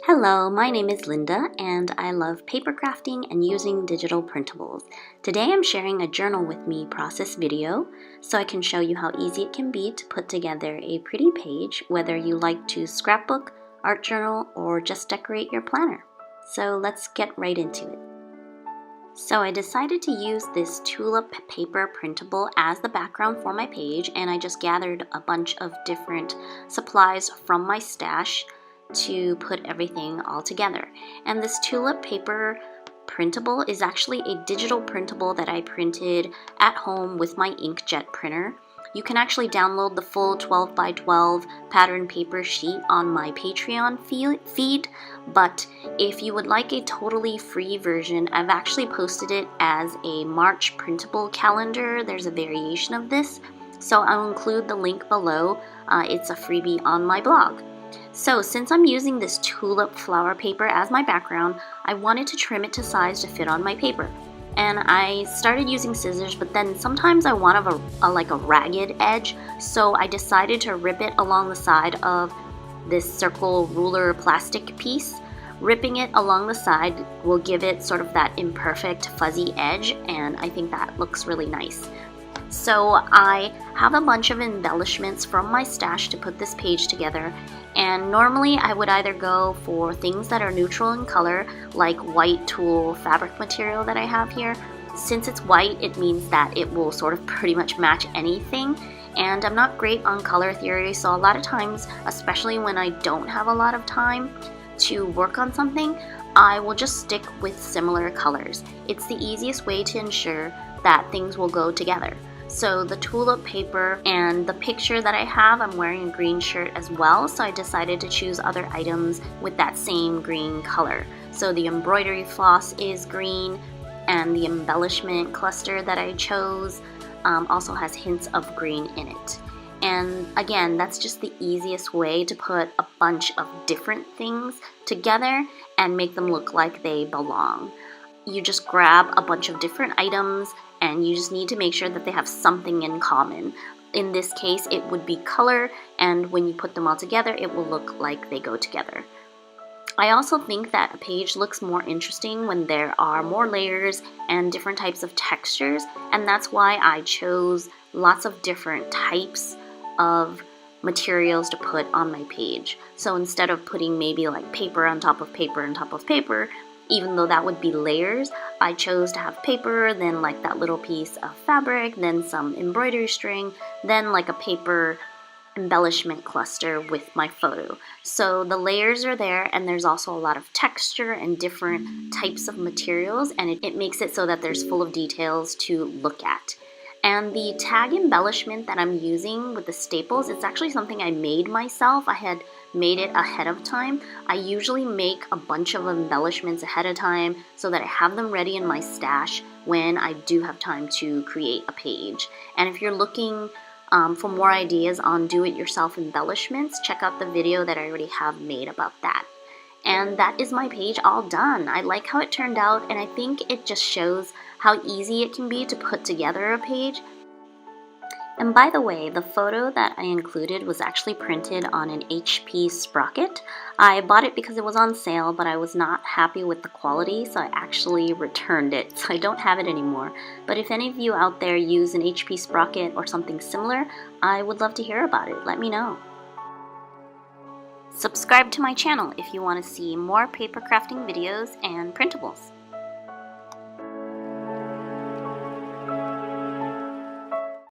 Hello, my name is Linda and I love paper crafting and using digital printables. Today I'm sharing a journal with me process video so I can show you how easy it can be to put together a pretty page, whether you like to scrapbook, art journal, or just decorate your planner. So let's get right into it. So I decided to use this Tulip paper printable as the background for my page, and I just gathered a bunch of different supplies from my stash to put everything all together. And this Tulip paper printable is actually a digital printable that I printed at home with my inkjet printer. You can actually download the full 12 by 12 pattern paper sheet on my Patreon feed, but if you would like a totally free version, I've actually posted it as a March printable calendar. There's a variation of this, so I'll include the link below. It's a freebie on my blog. So since I'm using this tulip flower paper as my background, I wanted to trim it to size to fit on my paper. And I started using scissors, but then sometimes I want a ragged edge, so I decided to rip it along the side of this circle ruler plastic piece. Ripping it along the side will give it sort of that imperfect fuzzy edge, and I think that looks really nice. So I have a bunch of embellishments from my stash to put this page together, and normally I would either go for things that are neutral in color, like white tulle fabric material that I have here. Since it's white, it means that it will sort of pretty much match anything, and I'm not great on color theory, so a lot of times, especially when I don't have a lot of time to work on something, I will just stick with similar colors. It's the easiest way to ensure that things will go together. So the tulip paper and the picture that I have, I'm wearing a green shirt as well, so I decided to choose other items with that same green color. So the embroidery floss is green, and the embellishment cluster that I chose also has hints of green in it. And again, that's just the easiest way to put a bunch of different things together and make them look like they belong. You just grab a bunch of different items and you just need to make sure that they have something in common. In this case, it would be color, and when you put them all together, it will look like they go together. I also think that a page looks more interesting when there are more layers and different types of textures, and that's why I chose lots of different types of materials to put on my page. So instead of putting maybe like paper on top of paper on top of paper, even though that would be layers, I chose to have paper, then like that little piece of fabric, then some embroidery string, then like a paper embellishment cluster with my photo. So the layers are there, and there's also a lot of texture and different types of materials, and it makes it so that there's full of details to look at. And the tag embellishment that I'm using with the staples, it's actually something I made myself. I had made it ahead of time. I usually make a bunch of embellishments ahead of time so that I have them ready in my stash when I do have time to create a page. And if you're looking for more ideas on do-it-yourself embellishments, check out the video that I already have made about that. And that is my page all done. I like how it turned out, and I think it just shows how easy it can be to put together a page. And by the way, the photo that I included was actually printed on an HP sprocket. I bought it because it was on sale, but I was not happy with the quality, so I actually returned it, so I don't have it anymore. But if any of you out there use an HP sprocket or something similar, I would love to hear about it. Let me know. Subscribe to my channel if you want to see more paper crafting videos and printables.